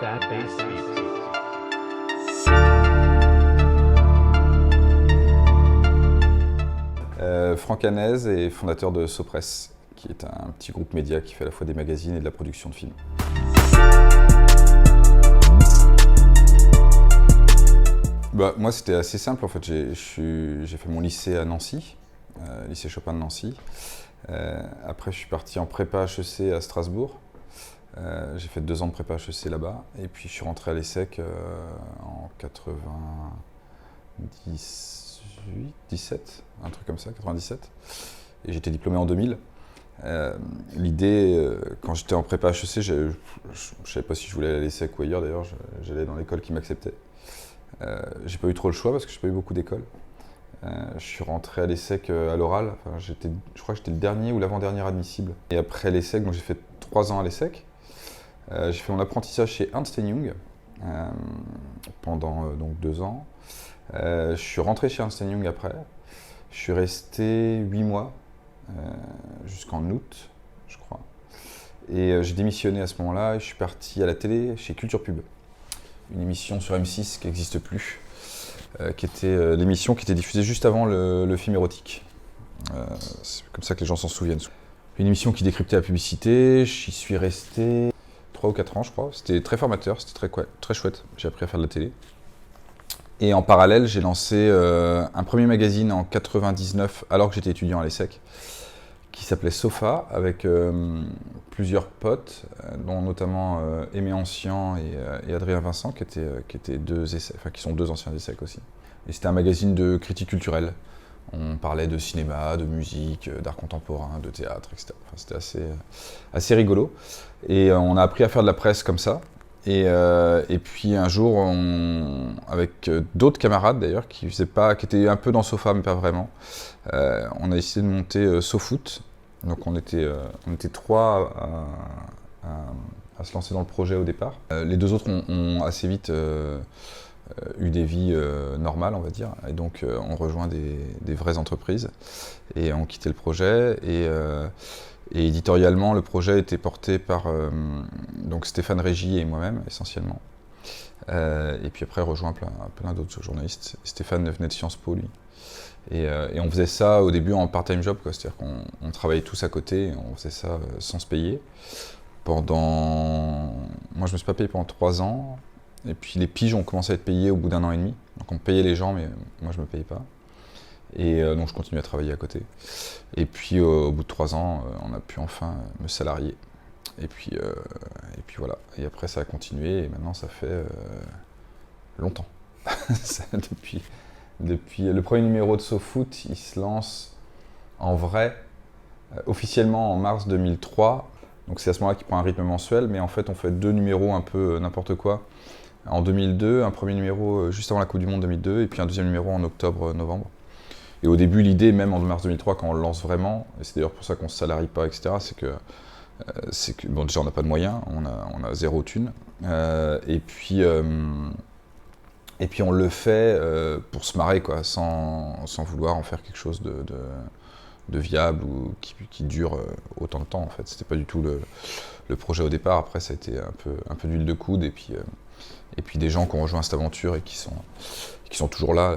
that bass beat. Franck Hanez est fondateur de Sopress, qui est un petit groupe média qui fait à la fois des magazines et de la production de films. Moi c'était assez simple en fait, j'ai fait mon lycée à Nancy, lycée Chopin de Nancy. Après je suis parti en prépa HEC à Strasbourg. J'ai fait 2 ans de prépa HEC là-bas et puis je suis rentré à l'ESSEC en 97, un truc comme ça, 97. Et j'étais diplômé en 2000. L'idée, quand j'étais en prépa HEC, je ne savais pas si je voulais aller à l'ESSEC ou ailleurs d'ailleurs, j'allais dans l'école qui m'acceptait. J'ai pas eu trop le choix parce que j'ai pas eu beaucoup d'écoles. Je suis rentré à l'ESSEC à l'oral, je crois que j'étais le dernier ou l'avant-dernier admissible. Et après l'ESSEC, j'ai fait 3 ans à l'ESSEC. J'ai fait mon apprentissage chez Ernst & Young pendant donc 2 ans. Je suis rentré chez Ernst & Young après. Je suis resté 8 mois, jusqu'en août, je crois. Et j'ai démissionné à ce moment-là et je suis parti à la télé chez Culture Pub. Une émission sur M6 qui n'existe plus, qui était l'émission qui était diffusée juste avant le film érotique. C'est comme ça que les gens s'en souviennent. Une émission qui décryptait la publicité, j'y suis resté 3 ou 4 ans je crois. C'était très formateur, c'était très chouette. J'ai appris à faire de la télé. Et en parallèle, j'ai lancé un premier magazine en 99, alors que j'étais étudiant à l'ESSEC, qui s'appelait Sofa, avec plusieurs potes, dont notamment Aimé Ancien et Adrien Vincent, qui étaient qui sont 2 anciens d'ESSEC aussi. Et c'était un magazine de critique culturelle. On parlait de cinéma, de musique, d'art contemporain, de théâtre, etc. C'était assez rigolo. Et on a appris à faire de la presse comme ça. Et puis un jour, avec d'autres camarades d'ailleurs, qui étaient un peu dans Sofa, mais pas vraiment, on a essayé de monter SoFoot. Donc on était 3 à se lancer dans le projet au départ. Les 2 autres ont assez vite eu des vies normales, on va dire, et donc on rejoint des vraies entreprises et on quittait le projet. Et éditorialement, le projet était porté par donc Stéphane Régy et moi-même, essentiellement. Et puis après, rejoint plein d'autres journalistes. Stéphane venait de Sciences Po, lui. Et on faisait ça au début en part-time job, quoi. C'est-à-dire qu'on travaillait tous à côté, et on faisait ça sans se payer. Moi, je me suis pas payé pendant 3 ans. Et puis les piges ont commencé à être payés au bout d'1 an et demi. Donc on payait les gens, mais moi je me payais pas. Et donc je continuais à travailler à côté. Et puis au bout de 3 ans, on a pu enfin me salarier. Et puis voilà. Et après ça a continué et maintenant ça fait longtemps. depuis le premier numéro de SoFoot, il se lance en vrai officiellement en mars 2003. Donc c'est à ce moment-là qu'il prend un rythme mensuel, mais en fait on fait 2 numéros un peu n'importe quoi. En 2002, un premier numéro juste avant la Coupe du Monde 2002, et puis un deuxième numéro en octobre-novembre. Et au début, l'idée, même en mars 2003, quand on le lance vraiment, et c'est d'ailleurs pour ça qu'on ne se salarie pas, etc., c'est que bon, déjà on n'a pas de moyens, on a 0 thune, et puis on le fait pour se marrer, quoi, sans vouloir en faire quelque chose de viable ou qui dure autant de temps, en fait. C'était pas du tout le projet au départ. Après, ça a été un peu d'huile de coude, et puis des gens qui ont rejoint cette aventure et qui sont toujours là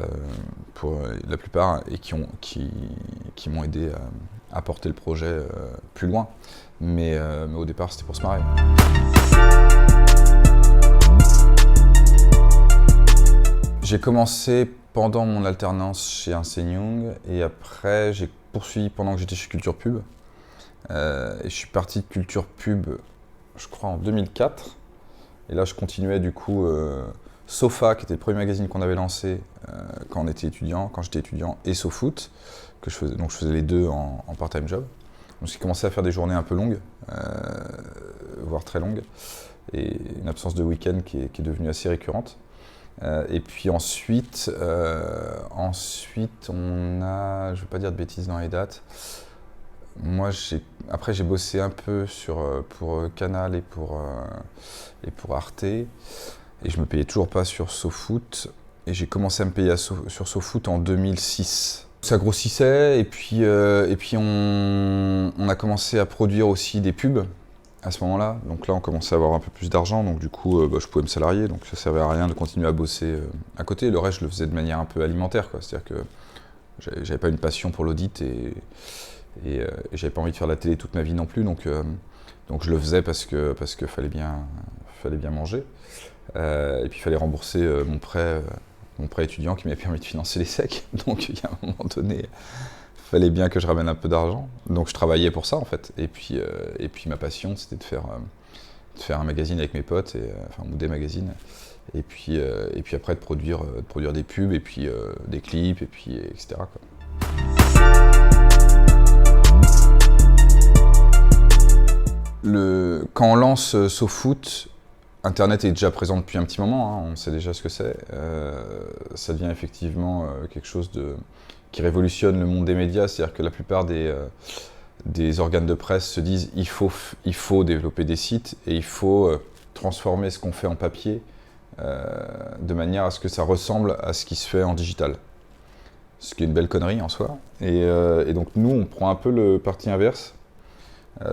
pour la plupart et qui m'ont aidé à porter le projet plus loin. Mais au départ, c'était pour se marrer. J'ai commencé pendant mon alternance chez Ernst & Young et après j'ai poursuivi pendant que j'étais chez Culture Pub. Et je suis parti de Culture Pub, je crois en 2004. Et là, je continuais du coup Sofa, qui était le premier magazine qu'on avait lancé quand j'étais étudiant, et SoFoot, que je faisais. Donc je faisais les 2 en part-time job. Donc j'ai commencé à faire des journées un peu longues, voire très longues, et une absence de week-end qui est devenue assez récurrente. Et puis ensuite, on a, je ne vais pas dire de bêtises dans les dates. Moi, après j'ai bossé un peu pour Canal et pour Arte, et je me payais toujours pas sur SoFoot, et j'ai commencé à me payer sur SoFoot en 2006. Ça grossissait, et puis on a commencé à produire aussi des pubs à ce moment-là. Donc là, on commençait à avoir un peu plus d'argent, donc du coup, je pouvais me salarier, donc ça servait à rien de continuer à bosser à côté. Le reste, je le faisais de manière un peu alimentaire, quoi. C'est-à-dire que j'avais pas une passion pour l'audit et j'avais pas envie de faire de la télé toute ma vie non plus, donc je le faisais parce que fallait bien manger. Et puis il fallait rembourser mon prêt étudiant qui m'avait permis de financer les SEC. Donc il y a un moment donné, il fallait bien que je ramène un peu d'argent. Donc je travaillais pour ça en fait. Et puis ma passion, c'était de faire un magazine avec mes potes, enfin Moudé Magazine. Et puis après de produire des pubs, et puis des clips, et puis etc., quoi. Quand on lance SoFoot, Internet est déjà présent depuis un petit moment, hein, on sait déjà ce que c'est. Ça devient effectivement quelque chose qui révolutionne le monde des médias, c'est-à-dire que la plupart des organes de presse se disent il faut développer des sites et il faut transformer ce qu'on fait en papier de manière à ce que ça ressemble à ce qui se fait en digital. Ce qui est une belle connerie en soi. Et donc nous, on prend un peu le parti inverse.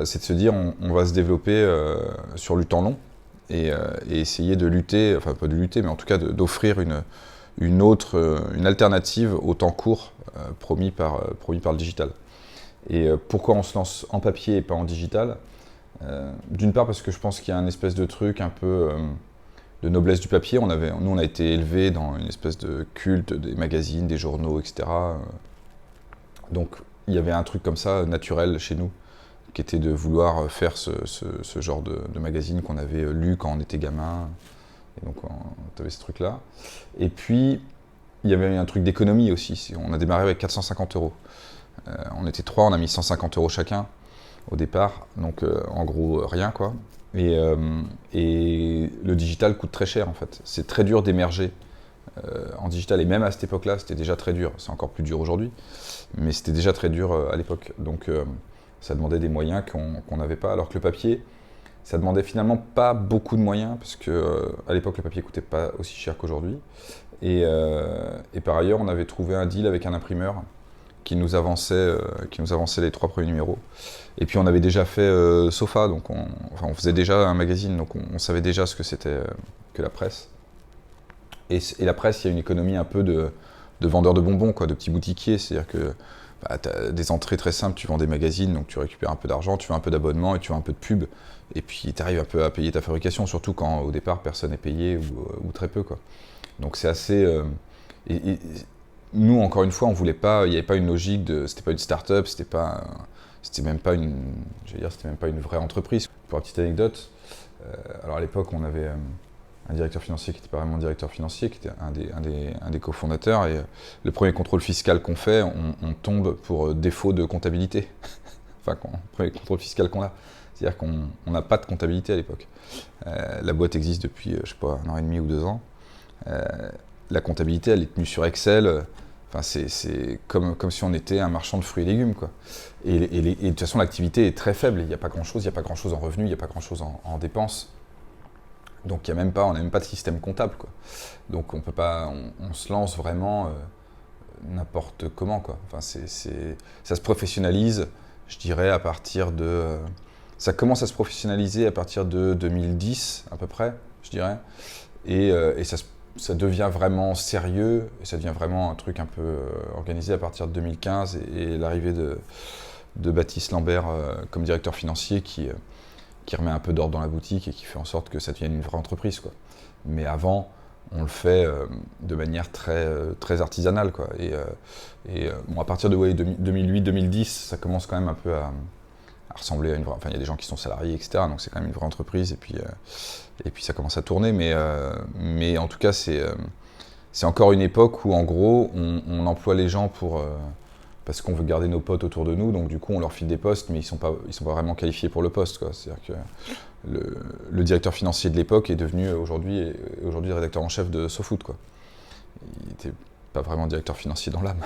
C'est de se dire on va se développer sur du temps long et essayer de lutter, enfin pas de lutter, mais en tout cas d'offrir une alternative au temps court promis par le digital. Et pourquoi on se lance en papier et pas en digital? D'une part parce que je pense qu'il y a un espèce de truc un peu de noblesse du papier. Nous on a été élevés dans une espèce de culte des magazines, des journaux, etc. Donc il y avait un truc comme ça naturel chez nous, qui était de vouloir faire ce genre de magazine qu'on avait lu quand on était gamin. Et donc, on avait ce truc-là. Et puis, il y avait un truc d'économie aussi. On a démarré avec 450 €. On était 3, on a mis 150 € chacun au départ. Donc, en gros, rien, quoi. Et le digital coûte très cher, en fait. C'est très dur d'émerger en digital. Et même à cette époque-là, c'était déjà très dur. C'est encore plus dur aujourd'hui. Mais c'était déjà très dur à l'époque. Donc, ça demandait des moyens qu'on n'avait pas, alors que le papier, ça demandait finalement pas beaucoup de moyens, parce que à l'époque le papier coûtait pas aussi cher qu'aujourd'hui. Et par ailleurs, on avait trouvé un deal avec un imprimeur qui nous avançait les 3 premiers numéros. Et puis on avait déjà fait Sofa, donc on faisait déjà un magazine, donc on savait déjà ce que c'était que la presse. Et la presse, il y a une économie un peu de vendeurs de bonbons, quoi, de petits boutiquiers, c'est-à-dire que tu as des entrées très simples, tu vends des magazines, donc tu récupères un peu d'argent, tu fais un peu d'abonnement et tu vends un peu de pub. Et puis tu arrives un peu à payer ta fabrication, surtout quand au départ personne n'est payé ou très peu, quoi. Donc c'est assez... et nous, encore une fois, on voulait pas, il n'y avait pas une logique c'était pas une start-up, c'était même pas une vraie entreprise. Pour la petite anecdote, alors à l'époque on avait un directeur financier qui n'était pas vraiment directeur financier, qui était un des cofondateurs. Et le premier contrôle fiscal qu'on fait, on tombe pour défaut de comptabilité. Enfin, le premier contrôle fiscal qu'on a. C'est-à-dire qu'on n'a pas de comptabilité à l'époque. La boîte existe depuis, je sais pas, 1 an et demi ou 2 ans. La comptabilité, elle est tenue sur Excel. Enfin, c'est comme si on était un marchand de fruits et légumes, quoi. Et de toute façon, l'activité est très faible. Il n'y a pas grand-chose en revenus, il n'y a pas grand-chose en dépenses. Donc on n'a même pas de système comptable, quoi. Donc on se lance vraiment n'importe comment, quoi. Enfin, ça se professionnalise, je dirais, à partir de... ça commence à se professionnaliser à partir de 2010, à peu près, je dirais. Et ça devient vraiment sérieux, et ça devient vraiment un truc un peu organisé à partir de 2015, et l'arrivée de Baptiste Lambert comme directeur financier qui remet un peu d'ordre dans la boutique et qui fait en sorte que ça devienne une vraie entreprise, quoi. Mais avant, on le fait de manière très, très artisanale, quoi. Bon, à partir de 2008-2010, ça commence quand même un peu à ressembler à une vraie... Enfin, il y a des gens qui sont salariés, etc. Donc c'est quand même une vraie entreprise, et puis ça commence à tourner. Mais en tout cas, c'est encore une époque où, en gros, on emploie les gens parce qu'on veut garder nos potes autour de nous, donc du coup on leur file des postes, mais ils sont pas vraiment qualifiés pour le poste, quoi. C'est-à-dire que le directeur financier de l'époque est devenu aujourd'hui le rédacteur en chef de SoFoot, quoi. Il n'était pas vraiment directeur financier dans l'âme.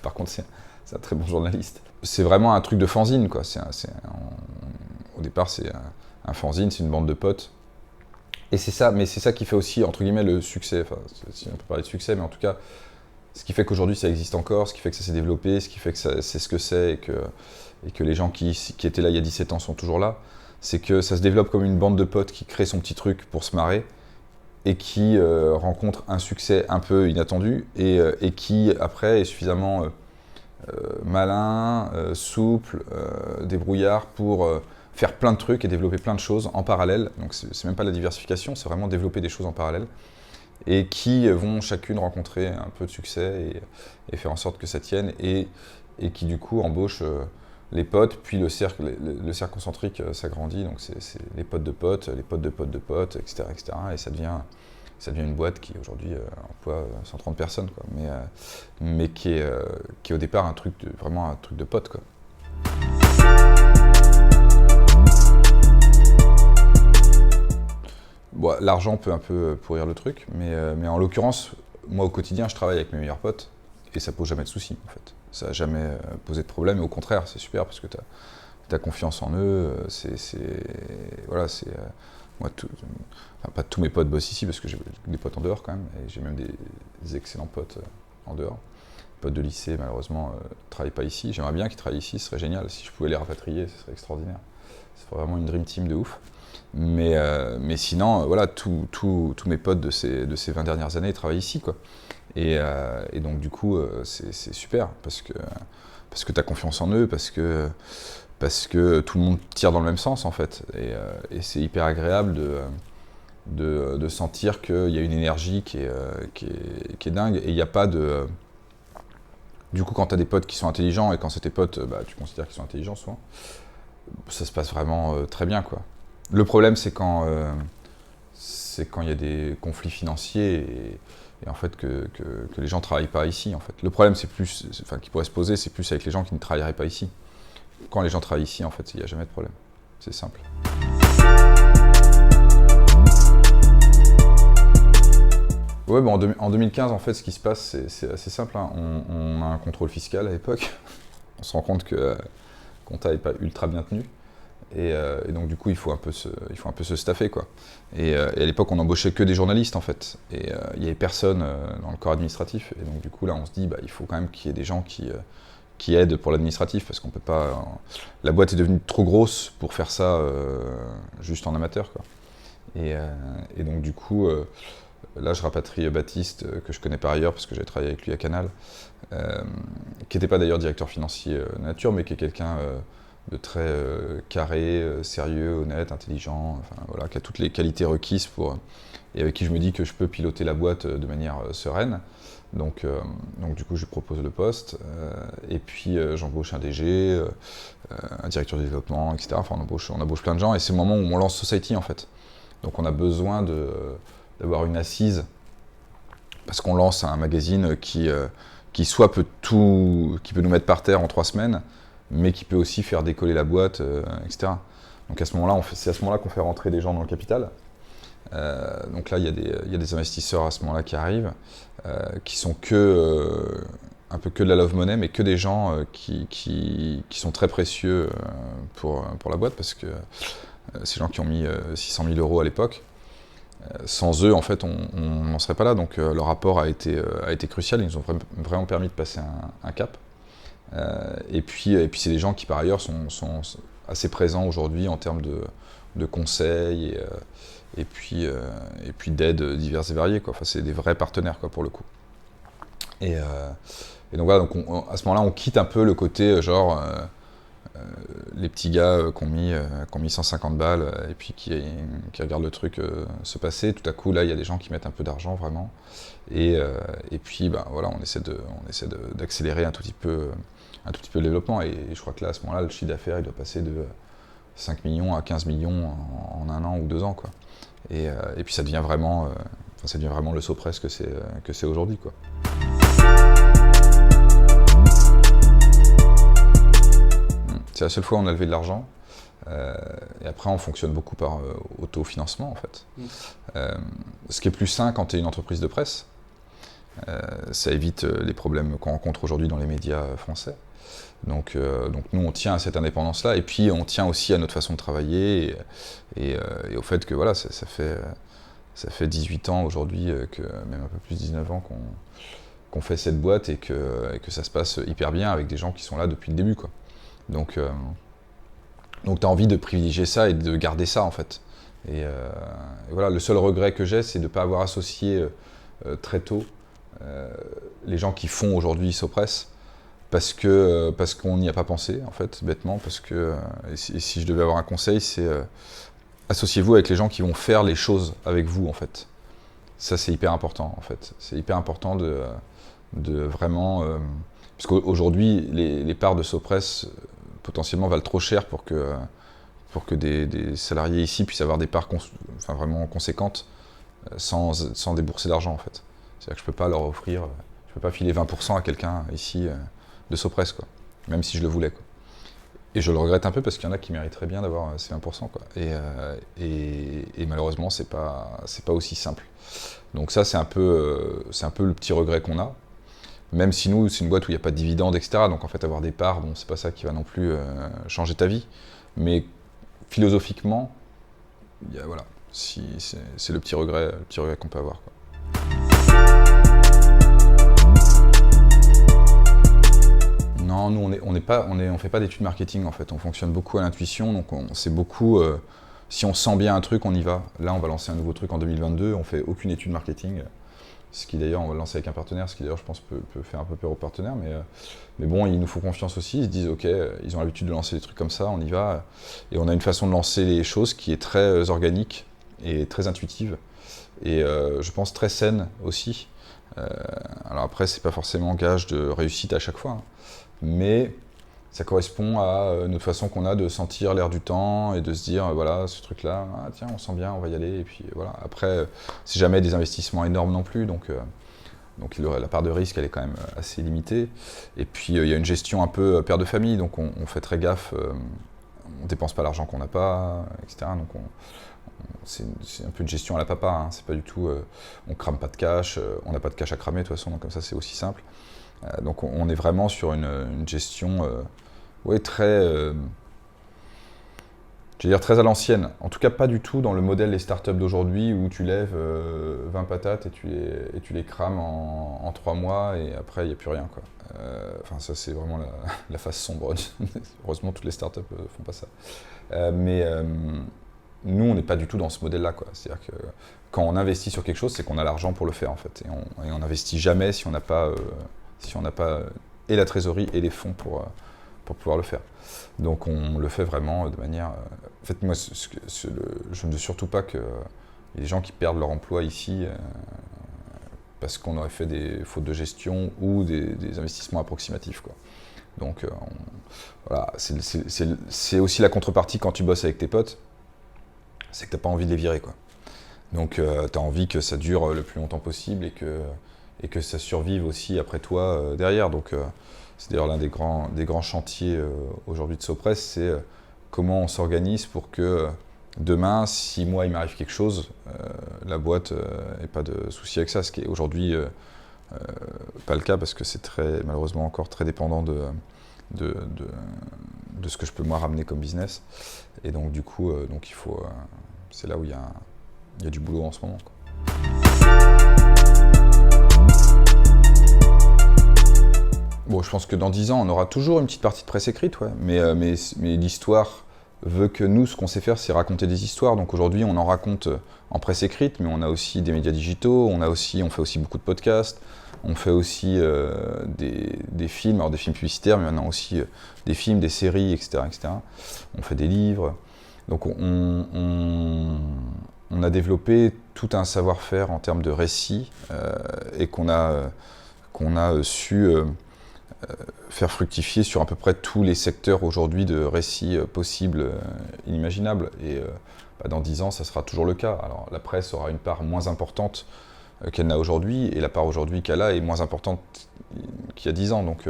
Par contre, c'est un très bon journaliste. C'est vraiment un truc de fanzine, quoi. Au départ, c'est un fanzine, c'est une bande de potes. Et c'est ça qui fait aussi, entre guillemets, le succès. Enfin, si on peut parler de succès, mais en tout cas, ce qui fait qu'aujourd'hui ça existe encore, ce qui fait que ça s'est développé, ce qui fait que c'est ce que c'est, et que les gens qui étaient là il y a 17 ans sont toujours là, c'est que ça se développe comme une bande de potes qui crée son petit truc pour se marrer et qui rencontre un succès un peu inattendu et qui après est suffisamment malin, souple, débrouillard pour faire plein de trucs et développer plein de choses en parallèle. Donc c'est même pas la diversification, c'est vraiment développer des choses en parallèle et qui vont chacune rencontrer un peu de succès et faire en sorte que ça tienne et qui du coup embauchent les potes, puis le cercle concentrique s'agrandit, donc c'est les potes de potes, les potes de potes de potes, etc. etc. et ça devient une boîte qui aujourd'hui emploie 130 personnes, quoi, mais qui est au départ vraiment un truc de potes, quoi. Bon, l'argent peut un peu pourrir le truc, mais en l'occurrence, moi au quotidien, je travaille avec mes meilleurs potes et ça pose jamais de soucis, en fait. Ça n'a jamais posé de problème, et au contraire, c'est super parce que tu as confiance en eux. Voilà, moi, pas tous mes potes bossent ici parce que j'ai des potes en dehors quand même, et j'ai même des excellents potes en dehors. Les potes de lycée, malheureusement, ne travaillent pas ici. J'aimerais bien qu'ils travaillent ici, ce serait génial. Si je pouvais les rapatrier, ce serait extraordinaire. Ce serait vraiment une dream team de ouf. Mais sinon, voilà, tous mes potes de ces 20 dernières années travaillent ici, quoi. Et donc du coup, c'est super parce que tu as confiance en eux, parce que tout le monde tire dans le même sens, en fait. Et c'est hyper agréable de sentir qu'il y a une énergie qui est dingue. Et il n'y a pas de... Du coup, quand tu as des potes qui sont intelligents, et quand c'est tes potes, tu considères qu'ils sont intelligents souvent, ça se passe vraiment très bien, quoi. Le problème, c'est quand il y a des conflits financiers et en fait que les gens ne travaillent pas ici, en fait. Le problème, qui pourrait se poser, c'est plus avec les gens qui ne travailleraient pas ici. Quand les gens travaillent ici, en fait, il n'y a jamais de problème. C'est simple. Ouais, en 2015, en fait, ce qui se passe, c'est assez simple, hein. On a un contrôle fiscal à l'époque. On se rend compte que compta n'est pas ultra bien tenu. Et donc du coup, il faut un peu se staffer, quoi. Et à l'époque, on embauchait que des journalistes, en fait. Et il n'y avait personne dans le corps administratif. Et donc du coup, là, on se dit, il faut quand même qu'il y ait des gens qui aident pour l'administratif, parce qu'on peut pas... La boîte est devenue trop grosse pour faire ça juste en amateur, quoi. Et donc du coup, là, je rapatrie Baptiste, que je connais par ailleurs, parce que j'ai travaillé avec lui à Canal, qui n'était pas d'ailleurs directeur financier nature, mais qui est quelqu'un... de très carré, sérieux, honnête, intelligent, enfin, voilà, qui a toutes les qualités requises et avec qui je me dis que je peux piloter la boîte de manière sereine. Donc du coup, je lui propose le poste, et puis j'embauche un DG, un directeur de développement, etc. Enfin, on embauche plein de gens, et c'est le moment où on lance Society, en fait. Donc on a besoin d'avoir une assise, parce qu'on lance un magazine qui soit qui peut nous mettre par terre en 3 semaines, mais qui peut aussi faire décoller la boîte, etc. Donc c'est à ce moment-là qu'on fait rentrer des gens dans le capital. Donc là, il y a des investisseurs à ce moment-là qui arrivent, qui sont un peu que de la love money, mais que des gens qui sont très précieux pour la boîte, parce que ces gens qui ont mis 600 000 € à l'époque, sans eux, en fait, on n'en serait pas là. Donc leur apport a été crucial. Ils nous ont vraiment permis de passer un cap. Et puis c'est des gens qui par ailleurs sont assez présents aujourd'hui en termes de conseils et puis d'aides diverses et variées, quoi. Enfin, c'est des vrais partenaires, quoi, pour le coup. Et donc voilà, à ce moment-là, on quitte un peu le côté genre les petits gars qui ont mis 150 balles et puis qui regardent le truc se passer. Tout à coup, là, il y a des gens qui mettent un peu d'argent, vraiment. Et puis, voilà, on essaie d'accélérer un tout petit peu le développement. Et je crois que là, à ce moment-là, le chiffre d'affaires, il doit passer de 5 millions à 15 millions en 1 an ou 2 ans, quoi. Et puis ça devient vraiment le Sopress que c'est aujourd'hui, quoi. C'est la seule fois où on a levé de l'argent. Et après, on fonctionne beaucoup par autofinancement, en fait. Ce qui est plus sain quand tu es une entreprise de presse. Ça évite les problèmes qu'on rencontre aujourd'hui dans les médias français. Donc nous, on tient à cette indépendance-là, et puis on tient aussi à notre façon de travailler, et au fait que voilà, ça fait 18 ans aujourd'hui, même un peu plus de 19 ans qu'on fait cette boîte, et que ça se passe hyper bien avec des gens qui sont là depuis le début, quoi. Donc Donc tu as envie de privilégier ça et de garder ça en fait. Et voilà, le seul regret que j'ai, c'est de ne pas avoir associé très tôt les gens qui font aujourd'hui Sopress, parce qu'on n'y a pas pensé en fait, bêtement, parce que et si je devais avoir un conseil, c'est associez-vous avec les gens qui vont faire les choses avec vous en fait. Ça c'est hyper important en fait. C'est hyper important de vraiment parce qu'aujourd'hui les parts de Sopress potentiellement valent trop cher pour que des salariés ici puissent avoir des parts vraiment conséquentes sans débourser d'argent en fait. C'est-à-dire que je peux pas leur offrir, je peux pas filer 20% à quelqu'un ici de Sopress quoi, même si je le voulais quoi. Et je le regrette un peu parce qu'il y en a qui mériteraient bien d'avoir ces 20% quoi. Et malheureusement c'est pas aussi simple. Donc ça c'est un peu le petit regret qu'on a. Même si nous c'est une boîte où il n'y a pas de dividendes etc. Donc en fait avoir des parts, bon c'est pas ça qui va non plus changer ta vie. Mais philosophiquement, voilà, c'est le petit regret qu'on peut avoir quoi. Non, nous on fait pas d'études marketing en fait. On fonctionne beaucoup à l'intuition, donc c'est beaucoup. Si on sent bien un truc, on y va. Là, on va lancer un nouveau truc en 2022. On fait aucune étude marketing. Ce qui d'ailleurs, on va le lancer avec un partenaire, ce qui d'ailleurs, je pense, peut faire un peu peur aux partenaires. Mais bon, ils nous font confiance aussi. Ils se disent, ok, ils ont l'habitude de lancer des trucs comme ça, on y va. Et on a une façon de lancer les choses qui est très organique et très intuitive. Et je pense très saine aussi. Alors après, c'est pas forcément gage de réussite à chaque fois, hein. Mais ça correspond à notre façon qu'on a de sentir l'air du temps et de se dire, voilà, ce truc-là, ah, tiens, on sent bien, on va y aller. Et puis voilà. Après, c'est jamais des investissements énormes non plus, donc la part de risque, elle est quand même assez limitée. Et puis, il y a une gestion un peu père de famille, donc on fait très gaffe. On dépense pas l'argent qu'on n'a pas, etc. Donc c'est un peu une gestion à la papa, hein. C'est pas du tout, on crame pas de cash, on n'a pas de cash à cramer de toute façon, donc comme ça c'est aussi simple. Donc on est vraiment sur une gestion ouais, très, je veux dire très à l'ancienne. En tout cas pas du tout dans le modèle des startups d'aujourd'hui où tu lèves 20 patates et tu les crames en 3 mois et après il n'y a plus rien quoi. Enfin ça c'est vraiment la face sombre. Heureusement toutes les startups font pas ça. Nous, on n'est pas du tout dans ce modèle-là, quoi. C'est-à-dire que quand on investit sur quelque chose, c'est qu'on a l'argent pour le faire, en fait. Et on n'investit jamais si on n'a pas, et la trésorerie et les fonds pour pouvoir le faire. Donc, on le fait vraiment de manière. En fait, moi, je ne veux surtout pas qu'il y ait des gens qui perdent leur emploi ici parce qu'on aurait fait des fautes de gestion ou des investissements approximatifs, quoi. Donc, voilà, c'est aussi la contrepartie quand tu bosses avec tes potes. C'est que tu n'as pas envie de les virer, quoi. Donc tu as envie que ça dure le plus longtemps possible et que ça survive aussi après toi derrière. Donc c'est d'ailleurs l'un des grands chantiers aujourd'hui de Sopress, c'est comment on s'organise pour que demain, si moi il m'arrive quelque chose, la boîte n'ait pas de souci avec ça, ce qui est aujourd'hui pas le cas parce que c'est malheureusement encore très dépendant de ce que je peux moi ramener comme business. Et donc du coup, il faut, c'est là où il y a du boulot en ce moment, quoi. Bon, je pense que dans 10 ans, on aura toujours une petite partie de presse écrite, ouais. Mais l'histoire veut que nous, ce qu'on sait faire, c'est raconter des histoires. Donc aujourd'hui, on en raconte en presse écrite, mais on a aussi des médias digitaux, on fait aussi beaucoup de podcasts, on fait aussi des films, alors des films publicitaires, mais maintenant aussi des films, des séries, etc., etc. On fait des livres. Donc on a développé tout un savoir-faire en termes de récit et qu'on a su faire fructifier sur à peu près tous les secteurs aujourd'hui de récits possibles, inimaginables. Et dans 10 ans, ça sera toujours le cas. Alors la presse aura une part moins importante qu'elle n'a aujourd'hui, et la part aujourd'hui qu'elle a est moins importante qu'il y a 10 ans. Donc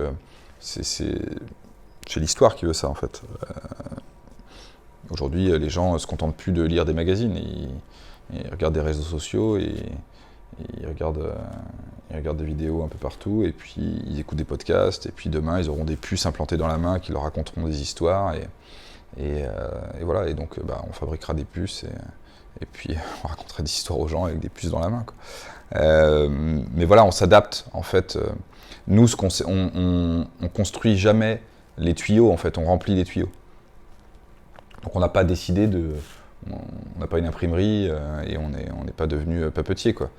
c'est l'histoire qui veut ça en fait. Aujourd'hui, les gens ne se contentent plus de lire des magazines, ils regardent des réseaux sociaux et ils regardent des vidéos un peu partout, et puis ils écoutent des podcasts, et puis demain ils auront des puces implantées dans la main qui leur raconteront des histoires, et voilà, et donc on fabriquera des puces, et puis on racontera des histoires aux gens avec des puces dans la main, quoi. Mais voilà, on s'adapte en fait. Nous, on construit jamais les tuyaux, en fait, on remplit les tuyaux. Donc on n'a pas décidé de... On n'a pas une imprimerie et on n'est pas devenu papetier, quoi.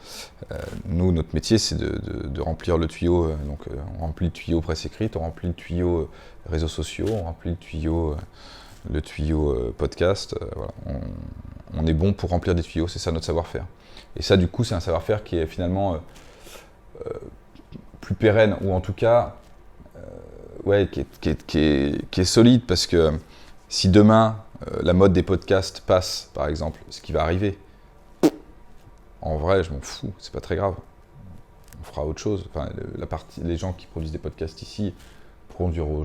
Nous, notre métier, c'est de remplir le tuyau. Donc on remplit le tuyau presse écrite, on remplit le tuyau réseaux sociaux, on remplit le tuyau podcast. Voilà. On est bon pour remplir des tuyaux, c'est ça notre savoir-faire. Et ça, du coup, c'est un savoir-faire qui est finalement plus pérenne, ou en tout cas, ouais, qui est solide, parce que si demain, la mode des podcasts passe, par exemple, ce qui va arriver, en vrai, je m'en fous, c'est pas très grave. On fera autre chose. Enfin, les gens qui produisent des podcasts ici produiront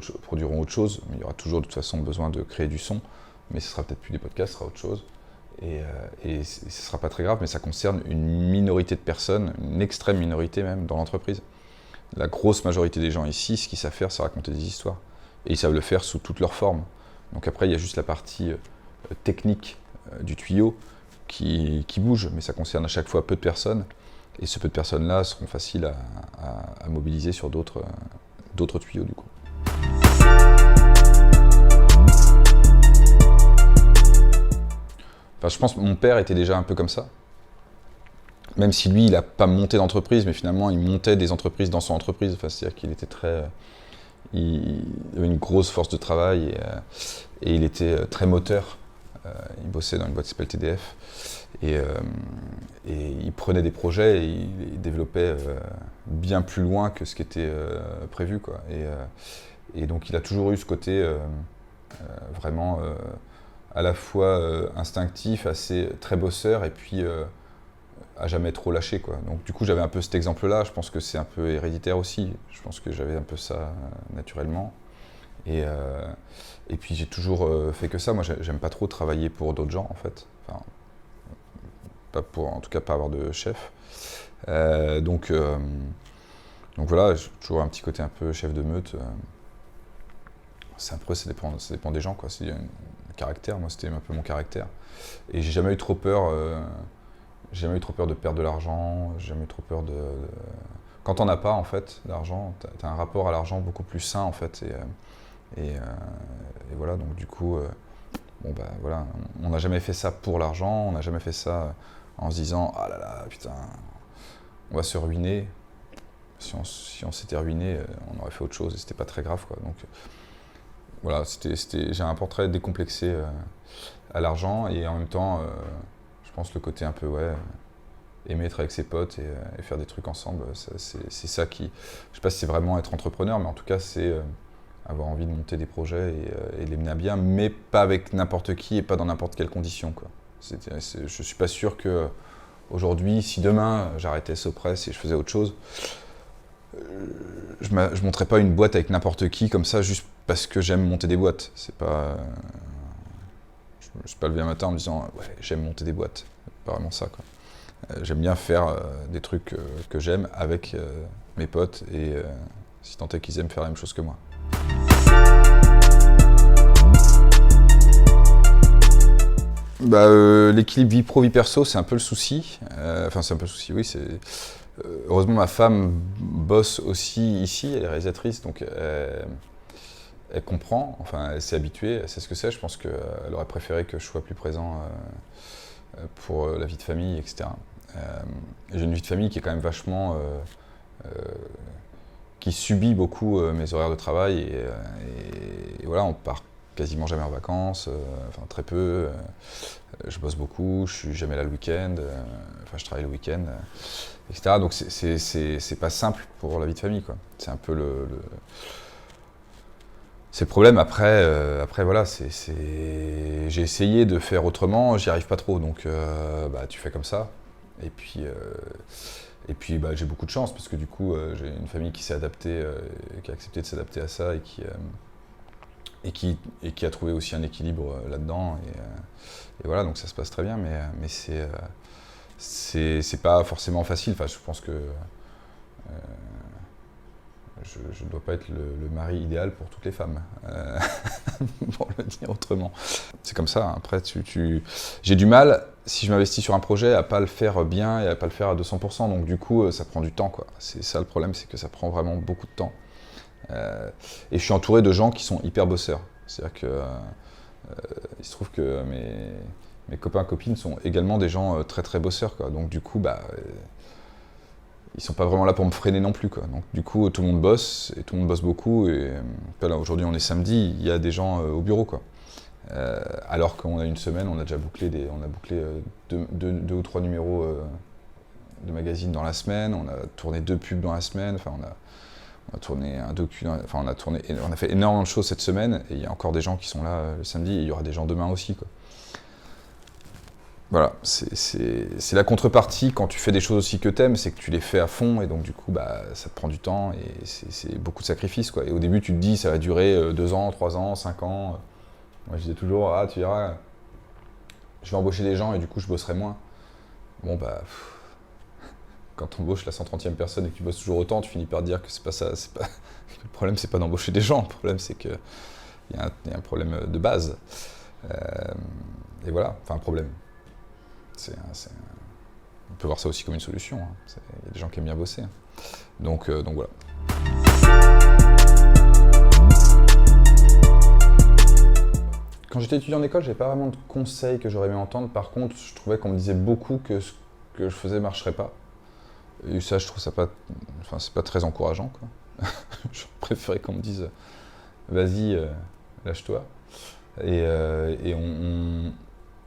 autre chose, mais il y aura toujours de toute façon besoin de créer du son, mais ce sera peut-être plus des podcasts, ce sera autre chose. Et ce sera pas très grave, mais ça concerne une minorité de personnes, une extrême minorité même, dans l'entreprise. La grosse majorité des gens ici, ce qu'ils savent faire, c'est raconter des histoires. Et ils savent le faire sous toutes leurs formes. Donc après, il y a juste la partie technique du tuyau qui bouge, mais ça concerne à chaque fois peu de personnes. Et ce peu de personnes-là seront faciles à mobiliser sur d'autres tuyaux, du coup. Enfin, je pense que mon père était déjà un peu comme ça. Même si lui, il n'a pas monté d'entreprise, mais finalement, il montait des entreprises dans son entreprise. Enfin, c'est-à-dire qu'il était il avait une grosse force de travail et il était très moteur. Il bossait dans une boîte qui s'appelle TDF. Et il prenait des projets et il les développait bien plus loin que ce qui était prévu, quoi. Et donc, il a toujours eu ce côté vraiment à la fois instinctif, très bosseur, et puis à jamais trop lâcher, quoi. Donc du coup j'avais un peu cet exemple-là, je pense que c'est un peu héréditaire aussi, je pense que j'avais un peu ça naturellement. Et puis j'ai toujours fait que ça, moi j'aime pas trop travailler pour d'autres gens en fait, enfin, en tout cas pas avoir de chef. Donc voilà, j'ai toujours un petit côté un peu chef de meute. Ça dépend des gens, quoi. C'est un caractère, moi c'était un peu mon caractère. Et j'ai jamais eu trop peur de perdre de l'argent, j'ai jamais eu trop peur de... Quand t'en as pas, en fait, d'argent, t'as un rapport à l'argent beaucoup plus sain, en fait. Et voilà, donc du coup, bon bah voilà, on n'a jamais fait ça pour l'argent, on n'a jamais fait ça en se disant « Ah là là, putain, on va se ruiner ». Si on s'était ruiné, on aurait fait autre chose et c'était pas très grave, quoi. Donc voilà, j'ai un portrait décomplexé à l'argent et en même temps... Je pense le côté un peu, aimer être avec ses potes et faire des trucs ensemble, c'est ça qui... Je sais pas si c'est vraiment être entrepreneur, mais en tout cas, c'est avoir envie de monter des projets et les mener à bien, mais pas avec n'importe qui et pas dans n'importe quelle condition, quoi. Je suis pas sûr que aujourd'hui, si demain j'arrêtais Sopress et je faisais autre chose, je monterais pas une boîte avec n'importe qui comme ça, juste parce que j'aime monter des boîtes. C'est pas... Je ne suis pas levé un matin en me disant « ouais, j'aime monter des boîtes ». C'est pas vraiment ça, quoi. J'aime bien faire des trucs que j'aime avec mes potes et si tant est qu'ils aiment faire la même chose que moi. Bah, l'équilibre vie pro, vie perso, c'est un peu le souci. Enfin, c'est un peu le souci, oui. Heureusement, ma femme bosse aussi ici, elle est réalisatrice, donc... Elle comprend, enfin elle s'est habituée, elle sait ce que c'est, je pense qu'elle aurait préféré que je sois plus présent pour la vie de famille, etc. J'ai une vie de famille qui est quand même vachement... qui subit beaucoup mes horaires de travail et voilà, on part quasiment jamais en vacances, enfin très peu, je bosse beaucoup, je suis jamais là le week-end, enfin je travaille le week-end, etc. Donc c'est pas simple pour la vie de famille, quoi. C'est un peu c'est le problème. Après voilà, j'ai essayé de faire autrement, j'y arrive pas trop, donc bah, tu fais comme ça. Et puis bah, j'ai beaucoup de chance, parce que du coup, j'ai une famille qui s'est adaptée, qui a accepté de s'adapter à ça, et qui a trouvé aussi un équilibre là-dedans. Et voilà, donc ça se passe très bien, mais c'est pas forcément facile. Enfin, je pense que je ne dois pas être le mari idéal pour toutes les femmes, pour le dire autrement. C'est comme ça, hein. Après, j'ai du mal, si je m'investis sur un projet, à pas le faire bien et à pas le faire à 200%, donc du coup, ça prend du temps, quoi. C'est ça le problème, c'est que ça prend vraiment beaucoup de temps. Et je suis entouré de gens qui sont hyper bosseurs. C'est-à-dire que Il se trouve que mes copains, copines sont également des gens très très bosseurs, quoi. Donc du coup, ils sont pas vraiment là pour me freiner non plus, quoi. Donc du coup, tout le monde bosse, et tout le monde bosse beaucoup, et là, aujourd'hui on est samedi, il y a des gens au bureau, quoi. Alors qu'on a une semaine, on a déjà bouclé, deux ou trois numéros de magazines dans la semaine, on a tourné 2 pubs dans la semaine, enfin on a tourné un docu, enfin on a fait énormément de choses cette semaine, et il y a encore des gens qui sont là le samedi, et il y aura des gens demain aussi, quoi. Voilà, c'est la contrepartie quand tu fais des choses aussi que t'aimes, c'est que tu les fais à fond, et donc du coup ça te prend du temps, et c'est beaucoup de sacrifices, quoi. Et au début tu te dis ça va durer 2 ans, 3 ans, 5 ans. Moi je disais toujours, tu verras, je vais embaucher des gens et du coup je bosserai moins. Bon quand tu embauches la 130e personne et que tu bosses toujours autant, tu finis par dire que c'est pas ça, le problème c'est pas d'embaucher des gens, le problème c'est qu'il y a un problème de base. Et voilà, enfin un problème. On peut voir ça aussi comme une solution, hein. Il y a des gens qui aiment bien bosser. Donc voilà. Quand j'étais étudiant en école, j'avais pas vraiment de conseils que j'aurais aimé entendre. Par contre, je trouvais qu'on me disait beaucoup que ce que je faisais marcherait pas. Et ça, je trouve ça pas, enfin, c'est pas très encourageant, quoi. Je préférais qu'on me dise, vas-y, lâche-toi. Et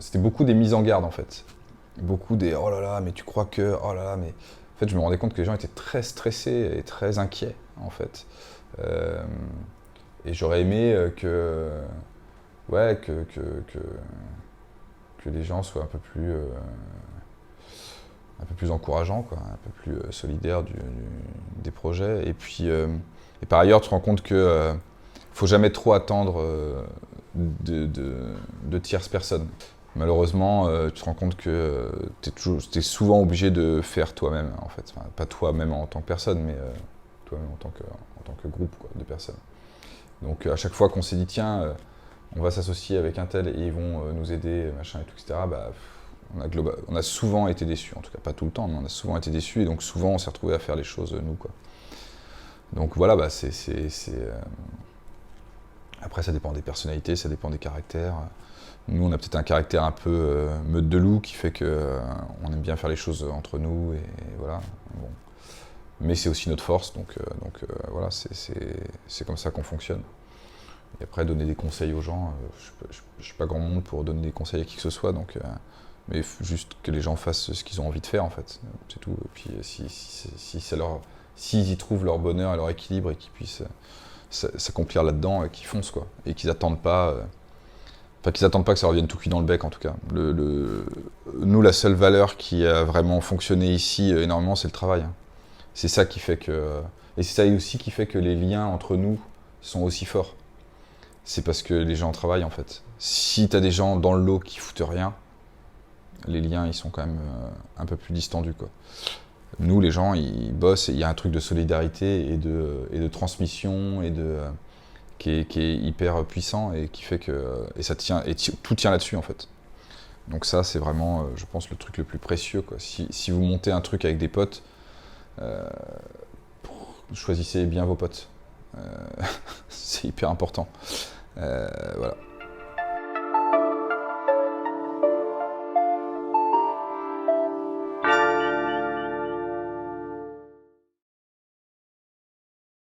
c'était beaucoup des mises en garde, en fait. Beaucoup des, oh là là, mais tu crois que, oh là là, mais... En fait, je me rendais compte que les gens étaient très stressés et très inquiets, en fait. Et j'aurais aimé que les gens soient un peu plus encourageants, quoi, un peu plus solidaires des projets. Et puis, et par ailleurs, tu te rends compte que faut jamais trop attendre de tierces personnes. Malheureusement, tu te rends compte que t'es souvent obligé de faire toi-même, en fait. Enfin, pas toi-même en tant que personne, mais toi-même en tant que groupe, quoi, de personnes. Donc à chaque fois qu'on s'est dit, tiens, on va s'associer avec un tel et ils vont nous aider, machin et tout, etc., on a souvent été déçus, en tout cas pas tout le temps, mais on a souvent été déçus, et donc souvent on s'est retrouvé à faire les choses nous, quoi. Donc voilà, après ça dépend des personnalités, ça dépend des caractères. Nous on a peut-être un caractère un peu meute de loup qui fait que on aime bien faire les choses entre nous, et voilà. Bon. Mais c'est aussi notre force, donc voilà, c'est comme ça qu'on fonctionne. Et après, donner des conseils aux gens, je ne suis pas grand monde pour donner des conseils à qui que ce soit, mais juste que les gens fassent ce qu'ils ont envie de faire, en fait, c'est tout. Et puis s'ils y trouvent leur bonheur et leur équilibre, et qu'ils puissent s'accomplir là-dedans, qu'ils foncent, quoi. Et qu'ils n'attendent pas, que ça revienne tout cuit dans le bec, en tout cas. Nous, la seule valeur qui a vraiment fonctionné ici énormément, c'est le travail, hein. C'est ça qui fait que... Et c'est ça aussi qui fait que les liens entre nous sont aussi forts. C'est parce que les gens travaillent, en fait. Si t'as des gens dans le lot qui foutent rien, les liens, ils sont quand même un peu plus distendus, quoi. Nous, les gens, ils bossent, et il y a un truc de solidarité et de transmission, qui est hyper puissant, et qui fait que... Et ça tient, et tout tient là-dessus, en fait. Donc ça, c'est vraiment, je pense, le truc le plus précieux, quoi. Si vous montez un truc avec des potes, choisissez bien vos potes. C'est hyper important. Voilà.